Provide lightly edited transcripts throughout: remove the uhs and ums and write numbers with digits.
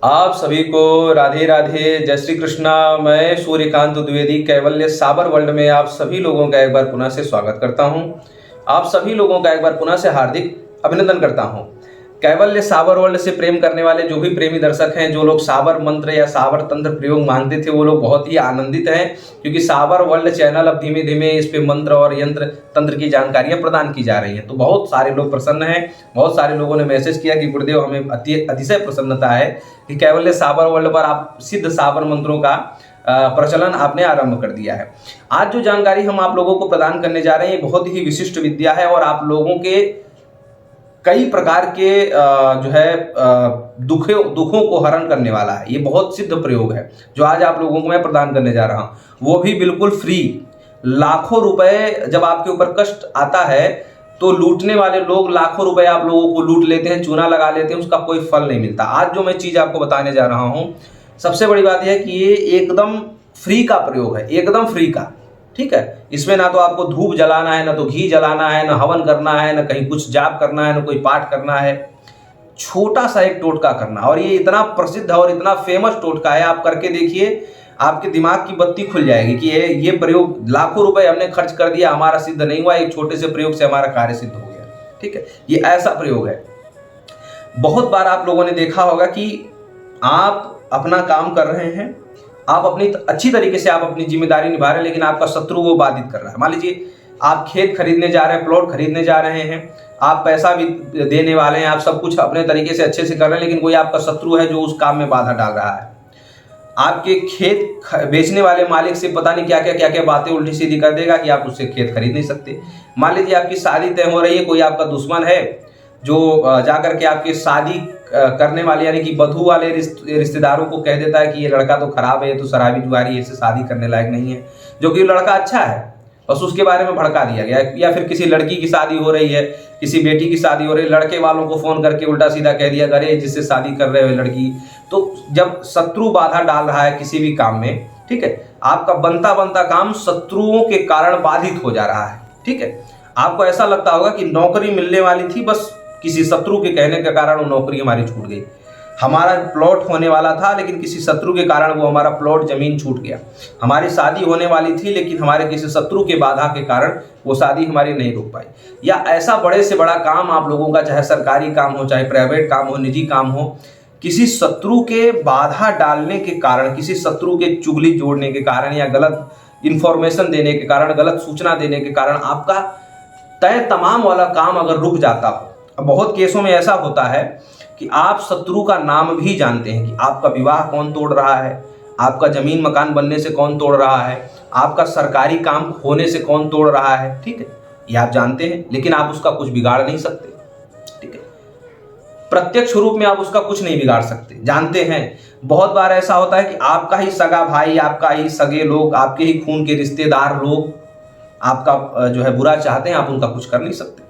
आप सभी को राधे राधे, जय श्री कृष्णा। मैं सूर्यकांत द्विवेदी कैवल्य साबर वर्ल्ड में आप सभी लोगों का एक बार पुनः से स्वागत करता हूं। आप सभी लोगों का एक बार पुनः से हार्दिक अभिनंदन करता हूं। कैवल्य साबर वर्ल्ड से प्रेम करने वाले जो भी प्रेमी दर्शक हैं, जो लोग साबर मंत्र या साबर तंत्र प्रयोग मांगते थे, वो लोग बहुत ही आनंदित हैं, क्योंकि साबर वर्ल्ड चैनल अब धीमे धीमे इस पे मंत्र और यंत्र तंत्र की जानकारियां प्रदान की जा रही हैं। तो बहुत सारे लोग प्रसन्न हैं। बहुत सारे लोगों ने मैसेज किया कि गुरुदेव, हमें अतिशय प्रसन्नता है कि कैवल्य साबर वर्ल्ड पर आप सिद्ध साबर मंत्रों का प्रचलन आपने आरंभ कर दिया है। आज जो जानकारी हम आप लोगों को प्रदान करने जा रहे हैं, ये बहुत ही विशिष्ट विद्या है और आप लोगों के कई प्रकार के जो है दुखों को हरण करने वाला है। ये बहुत सिद्ध प्रयोग है जो आज आप लोगों को मैं प्रदान करने जा रहा हूं, वो भी बिल्कुल फ्री। लाखों रुपए जब आपके ऊपर कष्ट आता है तो लूटने वाले लोग लाखों रुपए आप लोगों को लूट लेते हैं, चूना लगा लेते हैं, उसका कोई फल नहीं मिलता। आज जो मैं चीज आपको बताने जा रहा हूं, सबसे बड़ी बात यह है कि ये एकदम फ्री का प्रयोग है, एकदम फ्री का। ठीक है, इसमें ना तो आपको धूप जलाना है, ना तो घी जलाना है, ना हवन करना है, ना कहीं कुछ जाप करना है, ना कोई पाठ करना है। छोटा सा एक टोटका करना, और ये इतना प्रसिद्ध और इतना फेमस टोटका है, आप करके देखिए, आपके दिमाग की बत्ती खुल जाएगी कि ये प्रयोग लाखों रुपए हमने खर्च कर दिया, हमारा सिद्ध नहीं हुआ, एक छोटे से प्रयोग से हमारा कार्य सिद्ध हो गया। ठीक है, ये ऐसा प्रयोग है। बहुत बार आप लोगों ने देखा होगा कि आप अपना काम कर रहे हैं, आप अपनी अच्छी तरीके से आप अपनी जिम्मेदारी निभा रहे हैं, लेकिन आपका शत्रु वो बाधित कर रहा है। मान लीजिए आप खेत खरीदने जा रहे हैं, प्लॉट खरीदने जा रहे हैं, आप पैसा भी देने वाले हैं, आप सब कुछ अपने तरीके से अच्छे से कर रहे हैं, लेकिन कोई आपका शत्रु है जो उस काम में बाधा डाल रहा है। आपके खेत बेचने वाले मालिक से पता नहीं क्या क्या बातें उल्टी सीधी कर देगा कि आप उससे खेत खरीद नहीं सकते। मान लीजिए आपकी शादी तय हो रही है, कोई आपका दुश्मन है जो जाकर के आपकी शादी करने वाले यानी कि वधू वाले रिश्तेदारों को कह देता है कि ये लड़का तो खराब है, ये तो शराबी जुआरी है, इससे शादी करने लायक नहीं है, जो कि लड़का अच्छा है, बस उसके बारे में भड़का दिया गया। या फिर किसी लड़की की शादी हो रही है, किसी बेटी की शादी हो रही है, लड़के वालों को फोन करके उल्टा सीधा कह दिया, अरे जिससे शादी कर रहे हो लड़की। तो जब शत्रु बाधा डाल रहा है किसी भी काम में, ठीक है, आपका बनता बनता काम शत्रुओं के कारण बाधित हो जा रहा है। ठीक है, आपको ऐसा लगता होगा कि नौकरी मिलने वाली थी, बस किसी शत्रु के कहने के कारण वो नौकरी हमारी छूट गई। हमारा प्लॉट होने वाला था, लेकिन किसी शत्रु के कारण वो हमारा प्लॉट जमीन छूट गया। हमारी शादी होने वाली थी, लेकिन हमारे किसी शत्रु के बाधा के कारण वो शादी हमारी नहीं रुक पाई। या ऐसा बड़े से बड़ा काम आप लोगों का, चाहे सरकारी काम हो, चाहे प्राइवेट काम हो, निजी काम हो, किसी शत्रु के बाधा डालने के कारण, किसी शत्रु के चुगली जोड़ने के कारण, या गलत इंफॉर्मेशन देने के कारण, गलत सूचना देने के कारण आपका तय तमाम वाला काम अगर रुक जाता हो। अब बहुत केसों में ऐसा होता है कि आप शत्रु का नाम भी जानते हैं कि आपका विवाह कौन तोड़ रहा है, आपका जमीन मकान बनने से कौन तोड़ रहा है, आपका सरकारी काम होने से कौन तोड़ रहा है। ठीक है, ये आप जानते हैं, लेकिन आप उसका कुछ बिगाड़ नहीं सकते। ठीक है, प्रत्यक्ष रूप में आप उसका कुछ नहीं बिगाड़ सकते, जानते हैं। बहुत बार ऐसा होता है कि आपका ही सगा भाई, आपका ही सगे लोग, आपके ही खून के रिश्तेदार लोग आपका जो है बुरा चाहते हैं, आप उनका कुछ कर नहीं सकते।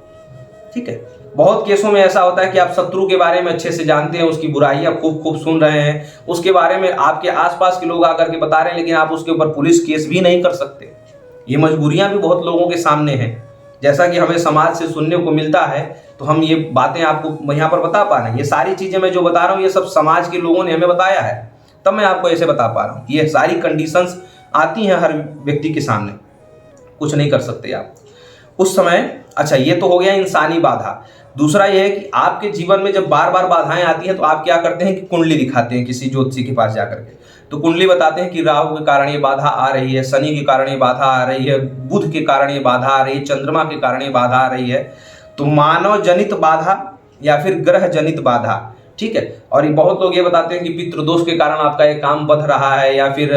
ठीक है, बहुत केसों में ऐसा होता है कि आप शत्रु के बारे में अच्छे से जानते हैं, उसकी बुराइयां खूब खूब सुन रहे हैं, उसके बारे में आपके आसपास के लोग आकर के बता रहे हैं, लेकिन आप उसके ऊपर पुलिस केस भी नहीं कर सकते। ये मजबूरियां भी बहुत लोगों के सामने हैं, जैसा कि हमें समाज से सुनने को मिलता है। तो हम ये बातें आपको यहाँ पर बता पा रहे हैं। ये सारी चीजें मैं जो बता रहा हूँ, ये सब समाज के लोगों ने हमें बताया है, तब मैं आपको ऐसे बता पा रहा हूँ। ये सारी कंडीशंस आती हैं हर व्यक्ति के सामने, कुछ नहीं कर सकते आप उस समय। अच्छा, ये तो हो गया इंसानी बाधा। दूसरा ये है कि आपके जीवन में जब बार बार बाधाएं आती हैं, तो आप क्या करते हैं कि कुंडली दिखाते हैं किसी ज्योतिषी के पास जाकर के। तो कुंडली बताते हैं कि राहु के कारण ये बाधा आ रही है, शनि के कारण ये बाधा आ रही है, बुध के कारण ये बाधा आ रही है, चंद्रमा के कारण ये बाधा आ रही है। तो मानव जनित बाधा या फिर ग्रह जनित बाधा। ठीक है, और ये बहुत लोग ये बताते हैं कि पितृ दोष के कारण आपका एक काम बंध रहा है, या फिर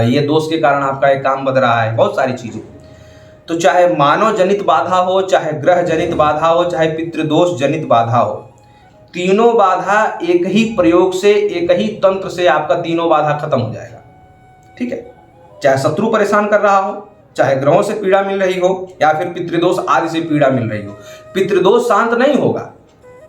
ये दोष के कारण आपका एक काम बंध रहा है, बहुत सारी चीजें। तो चाहे मानव जनित बाधा हो, चाहे ग्रह जनित बाधा हो, चाहे पितृदोष जनित बाधा हो, तीनों बाधा एक ही प्रयोग से, एक ही तंत्र से आपका तीनों बाधा खत्म हो जाएगा। ठीक है, चाहे शत्रु परेशान कर रहा हो, चाहे ग्रहों से पीड़ा मिल रही हो, या फिर पितृदोष आदि से पीड़ा मिल रही हो। पितृदोष शांत नहीं होगा,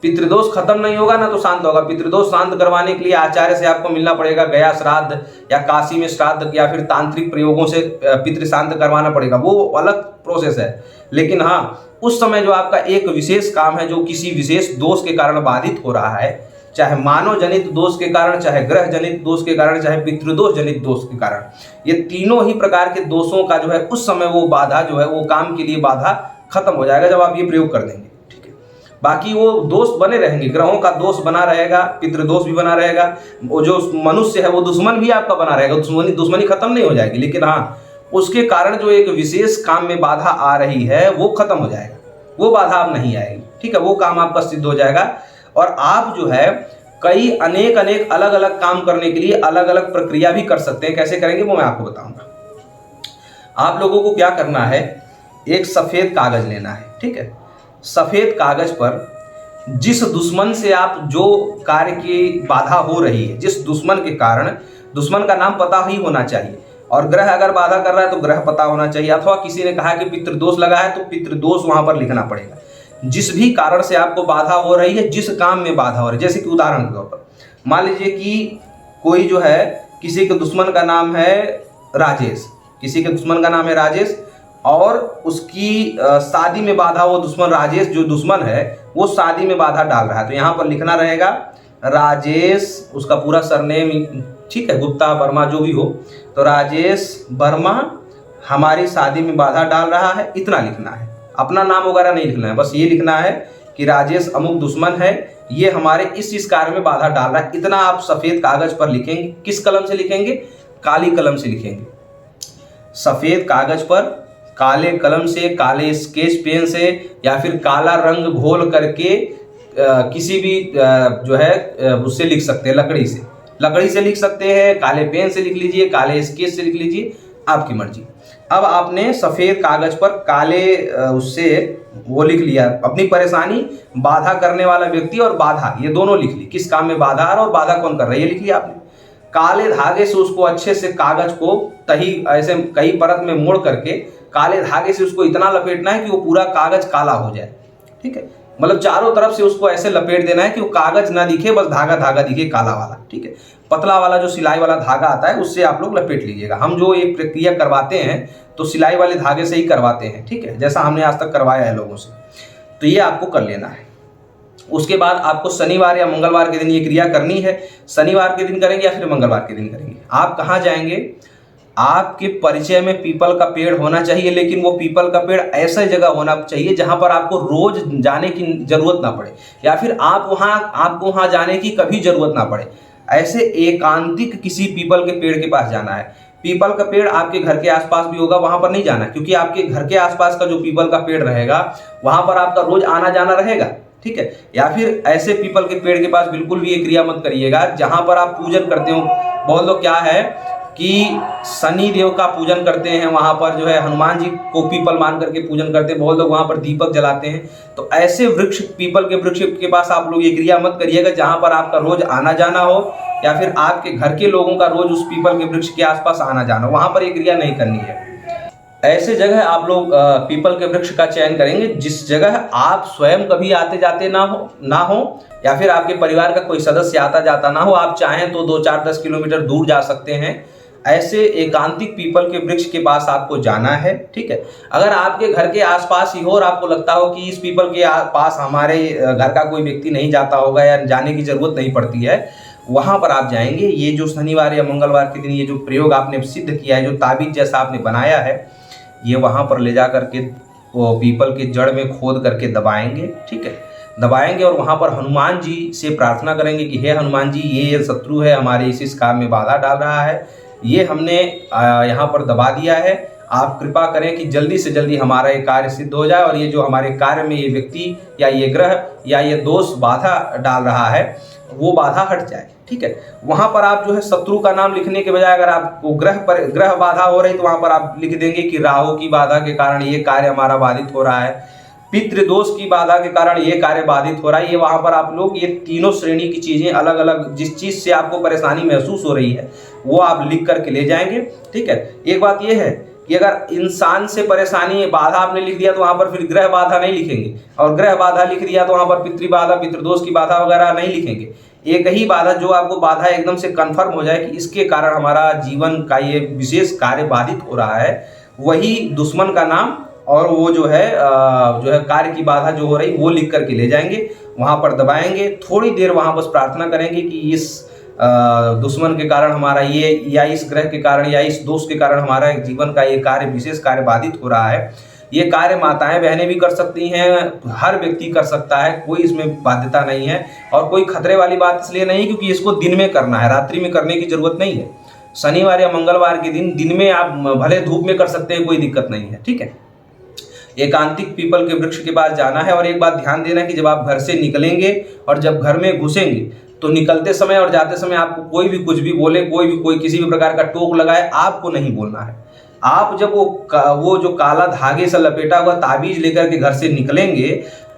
पितृदोष खत्म नहीं होगा ना तो शांत होगा। पितृदोष शांत करवाने के लिए आचार्य से आपको मिलना पड़ेगा, गया श्राद्ध या काशी में श्राद्ध या फिर तांत्रिक प्रयोगों से पितृ शांत करवाना पड़ेगा, वो अलग प्रोसेस है। लेकिन हाँ, उस समय जो आपका एक विशेष काम है, जो किसी विशेष दोष के कारण बाधित हो रहा है, चाहे मानव जनित दोष के कारण, चाहे ग्रह जनित दोष के कारण, चाहे पितृदोष जनित दोष के कारण, ये तीनों ही प्रकार के दोषों का जो है उस समय वो बाधा जो है वो काम के लिए बाधा खत्म हो जाएगा जब आप ये प्रयोग कर देंगे। ठीक है, बाकी वो दोष बने रहेंगे, ग्रहों का दोष बना रहेगा, पितृदोष भी बना रहेगा, वो जो मनुष्य है वो दुश्मन भी आपका बना रहेगा, दुश्मनी खत्म नहीं हो जाएगी, लेकिन हाँ उसके कारण जो एक विशेष काम में बाधा आ रही है वो खत्म हो जाएगा, वो बाधा अब नहीं आएगी। ठीक है, वो काम आपका सिद्ध हो जाएगा और आप जो है कई अनेक अलग अलग काम करने के लिए अलग अलग प्रक्रिया भी कर सकते हैं। कैसे करेंगे वो मैं आपको बताऊंगा। आप लोगों को क्या करना है, एक सफेद कागज लेना है। ठीक है, सफेद कागज पर जिस दुश्मन से आप जो कार्य की बाधा हो रही है, जिस दुश्मन के कारण, दुश्मन का नाम पता ही होना चाहिए, और ग्रह अगर बाधा कर रहा है तो ग्रह पता होना चाहिए, अथवा किसी ने कहा कि पितृदोष लगा है तो पितृदोष वहां पर लिखना पड़ेगा। जिस भी कारण से आपको बाधा हो रही है, जिस काम में बाधा हो रही है, जैसे कि उदाहरण के तौर पर मान लीजिए कि कोई जो है किसी के दुश्मन का नाम है राजेश, किसी के दुश्मन का नाम है राजेश और उसकी शादी में बाधा, वो दुश्मन राजेश जो दुश्मन है वो शादी में बाधा डाल रहा है, तो यहाँ पर लिखना रहेगा राजेश, उसका पूरा सरनेम, ठीक है, गुप्ता वर्मा जो भी हो, तो राजेश वर्मा हमारी शादी में बाधा डाल रहा है, इतना लिखना है। अपना नाम वगैरह नहीं लिखना है, बस ये लिखना है कि राजेश अमुक दुश्मन है, ये हमारे इस कार्य में बाधा डाल रहा है, इतना आप सफेद कागज पर लिखेंगे। किस कलम से लिखेंगे? काली कलम से लिखेंगे। सफेद कागज पर काले कलम से, काले स्केच पेन से, या फिर काला रंग घोल करके किसी भी जो है उससे लिख सकते हैं, लकड़ी से लिख सकते हैं, काले पेन से लिख लीजिए, काले स्केच से लिख लीजिए, आपकी मर्जी। अब आपने सफेद कागज पर काले उससे वो लिख लिया, अपनी परेशानी, बाधा करने वाला व्यक्ति और बाधा, ये दोनों लिख ली, किस काम में बाधा आ रहा और बाधा कौन कर रहा है, ये लिख लिया आपने। काले धागे से उसको अच्छे से कागज को तही ऐसे कई परत में मोड़ करके काले धागे से उसको इतना लपेटना है कि वो पूरा कागज काला हो जाए। ठीक है, मतलब चारों तरफ से उसको ऐसे लपेट देना है कि वो कागज ना दिखे, बस धागा दिखे काला वाला। ठीक है, पतला वाला जो सिलाई वाला धागा आता है उससे आप लोग लपेट लीजिएगा। हम जो ये प्रक्रिया करवाते हैं तो सिलाई वाले धागे से ही करवाते हैं। ठीक है, जैसा हमने आज तक करवाया है लोगों से, तो ये आपको कर लेना है। उसके बाद आपको शनिवार या मंगलवार के दिन ये क्रिया करनी है। शनिवार के दिन करेंगे या फिर मंगलवार के दिन करेंगे। आप कहाँ जाएंगे? आपके परिचय में पीपल का पेड़ होना चाहिए, लेकिन वो पीपल का पेड़ ऐसा जगह होना चाहिए जहां पर आपको रोज जाने की जरूरत ना पड़े, या फिर आपको वहां जाने की कभी जरूरत ना पड़े। ऐसे एकांतिक किसी पीपल के पेड़ के पास जाना है। पीपल का पेड़ आपके घर के आसपास भी होगा, वहां पर नहीं जाना, क्योंकि आपके घर के आसपास का जो पीपल का पेड़ रहेगा वहां पर आपका रोज आना जाना रहेगा। ठीक है, या फिर ऐसे पीपल के पेड़ के पास बिल्कुल भी ये क्रिया मत करिएगा जहां पर आप पूजन करते हो। बहुत लोग क्या है कि शनि देव का पूजन करते हैं, वहां पर जो है हनुमान जी को पीपल मान करके पूजन करते हैं, बहुत लोग वहां पर दीपक जलाते हैं। तो ऐसे वृक्ष, पीपल के वृक्ष के पास आप लोग ये क्रिया मत करिएगा जहां पर आपका रोज आना जाना हो, या फिर आपके घर के लोगों का रोज उस पीपल के वृक्ष के आसपास आना जाना हो, वहां पर ये क्रिया नहीं करनी है। ऐसे जगह आप लोग पीपल के वृक्ष का चयन करेंगे जिस जगह आप स्वयं कभी आते जाते ना हो, या फिर आपके परिवार का कोई सदस्य आता जाता ना हो। आप चाहें तो 2-4-10 किलोमीटर दूर जा सकते हैं। ऐसे एकांतिक पीपल के वृक्ष के पास आपको जाना है। ठीक है, अगर आपके घर के आसपास ही हो और आपको लगता हो कि इस पीपल के पास हमारे घर का कोई व्यक्ति नहीं जाता होगा या जाने की जरूरत नहीं पड़ती है, वहां पर आप जाएंगे। ये जो शनिवार या मंगलवार के दिन ये जो प्रयोग आपने सिद्ध किया है, जो ताबीज जैसा आपने बनाया है, ये वहां पर ले जा करके वो पीपल के जड़ में खोद करके दबाएंगे। ठीक है, दबाएंगे और वहां पर हनुमान जी से प्रार्थना करेंगे कि हे हनुमान जी, ये शत्रु है हमारे इस काम में बाधा डाल रहा है, ये हमने यहाँ पर दबा दिया है, आप कृपा करें कि जल्दी से जल्दी हमारा ये कार्य सिद्ध हो जाए और ये जो हमारे कार्य में ये व्यक्ति या ये ग्रह या ये दोष बाधा डाल रहा है वो बाधा हट जाए। ठीक है, वहां पर आप जो है शत्रु का नाम लिखने के बजाय अगर आपको ग्रह बाधा हो रही तो वहां पर आप लिख देंगे कि राहु की बाधा के कारण ये कार्य हमारा बाधित हो रहा है, पितृदोष की बाधा के कारण ये कार्य बाधित हो रहा है। ये वहां पर आप लोग ये तीनों श्रेणी की चीजें अलग अलग, जिस चीज से आपको परेशानी महसूस हो रही है वो आप लिख करके ले जाएंगे। ठीक है, एक बात ये है कि अगर इंसान से परेशानी बाधा आपने लिख दिया तो वहां पर फिर ग्रह बाधा नहीं लिखेंगे, और ग्रह बाधा लिख दिया तो वहां पर पितृ बाधा, पितृदोष की बाधा वगैरह नहीं लिखेंगे। एक ही बाधा, जो आपको बाधा एकदम से कंफर्म हो जाए कि इसके कारण हमारा जीवन का ये विशेष कार्य बाधित हो रहा है, वही दुश्मन का नाम और वो जो है कार्य की बाधा जो हो रही वो लिख करके ले जाएंगे, वहां पर दबाएंगे, थोड़ी देर वहां बस प्रार्थना करेंगे कि इस दुश्मन के कारण हमारा ये, या इस ग्रह के कारण, या इस दोष के कारण हमारा जीवन का ये कार्य, विशेष कार्य बाधित हो रहा है। ये कार्य माताएं बहनें भी कर सकती हैं, हर व्यक्ति कर सकता है, कोई इसमें बाध्यता नहीं है और कोई खतरे वाली बात इसलिए नहीं क्योंकि इसको दिन में करना है, रात्रि में करने की जरूरत नहीं है। शनिवार या मंगलवार के दिन में आप भले धूप में कर सकते हैं, कोई दिक्कत नहीं है, ठीक है। एकांतिक पीपल के वृक्ष के पास जाना है। और एक बात ध्यान देना कि जब आप घर से निकलेंगे और जब घर में घुसेंगे तो निकलते समय और जाते समय आपको कोई भी कुछ भी बोले, कोई किसी भी प्रकार का टोक लगाए, आपको नहीं बोलना है। आप जब वो जो काला धागे से लपेटा हुआ ताबीज लेकर के घर से निकलेंगे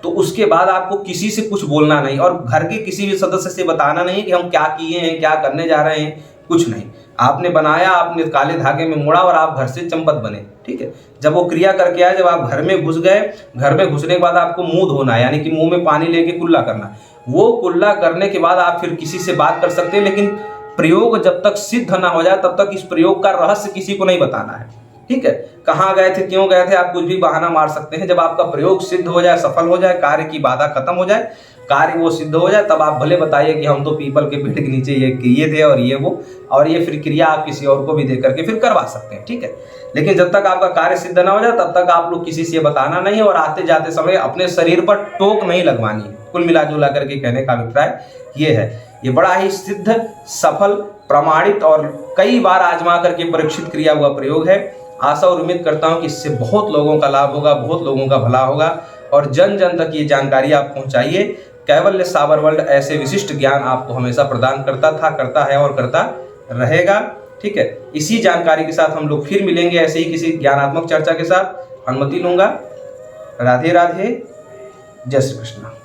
तो उसके बाद आपको किसी से कुछ बोलना नहीं और घर के किसी भी सदस्य से बताना नहीं कि हम क्या किए हैं, क्या करने जा रहे हैं, कुछ नहीं। आपने बनाया, आपने काले धागे में मोड़ा और आप घर से चंपत बने, ठीक है। जब वो क्रिया करके आए, जब आप घर में घुस गए, घर में घुसने के बाद आपको मुंह धोना है, यानी कि मुंह में पानी लेके कुल्ला करना। वो कुल्ला करने के बाद आप फिर किसी से बात कर सकते हैं, लेकिन प्रयोग जब तक सिद्ध ना हो जाए तब तक इस प्रयोग का रहस्य किसी को नहीं बताना है, ठीक है। कहाँ गए थे, क्यों गए थे, आप कुछ भी बहाना मार सकते हैं। जब आपका प्रयोग सिद्ध हो जाए, सफल हो जाए, कार्य की बाधा खत्म हो जाए, कार्य वो सिद्ध हो जाए, तब आप भले बताइए कि हम तो पीपल के पेड़ के नीचे ये किए थे और ये वो, और ये फिर क्रिया आप किसी और को भी दे करके फिर करवा सकते हैं, ठीक है। लेकिन जब तक आपका कार्य सिद्ध ना हो जाए तब तक आप लोग किसी से बताना नहीं और आते जाते समय अपने शरीर पर टोक नहीं लगवानी है। कुल मिला जुला करके कहने का अभिप्राय ये है। ये बड़ा ही सिद्ध, सफल, प्रमाणित और कई बार आजमा करके परीक्षित किया हुआ प्रयोग है। आशा और उम्मीद करता हूं कि इससे बहुत लोगों का लाभ होगा, बहुत लोगों का भला होगा और जन जन तक ये जानकारी आप पहुंचाइए। कैवल्य साबर वर्ल्ड ऐसे विशिष्ट ज्ञान आपको हमेशा प्रदान करता था, करता है और करता रहेगा, ठीक है। इसी जानकारी के साथ हम लोग फिर मिलेंगे ऐसे ही किसी ज्ञानात्मक चर्चा के साथ। अनुमति लूंगा। राधे राधे, जय श्री कृष्ण।